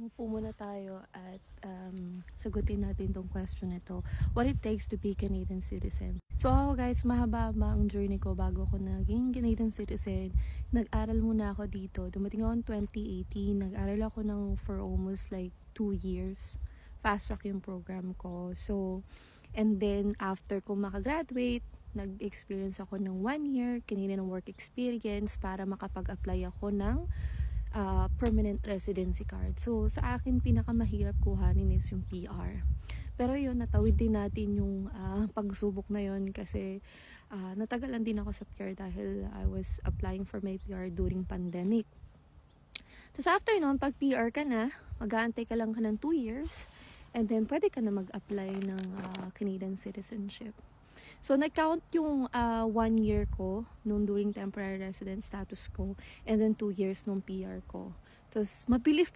Upo muna tayo at sagutin natin tong question na to. What it takes to be Canadian citizen. So ako guys, mahaba ang journey ko bago ako naging Canadian citizen. Nag-aral muna ako dito. Dumating ako 2018. Nag-aral ako for almost like 2 years. Fast track yung program ko. So, and then after ko makagraduate, nag-experience ako ng 1 year Canadian work experience para makapag-apply ako ng permanent residency card. So, sa akin, pinakamahirap kuhanin is yung PR. Pero yun, natawid din natin yung pagsubok na yun kasi natagalan din ako sa PR dahil I was applying for my PR during pandemic. So, after nun, pag PR ka na, mag-aantay ka lang ng 2 years and then pwede ka na mag-apply ng Canadian citizenship. So, nag-count yung 1 year ko nung during temporary resident status ko and then 2 years nung PR ko. Tapos, mabilis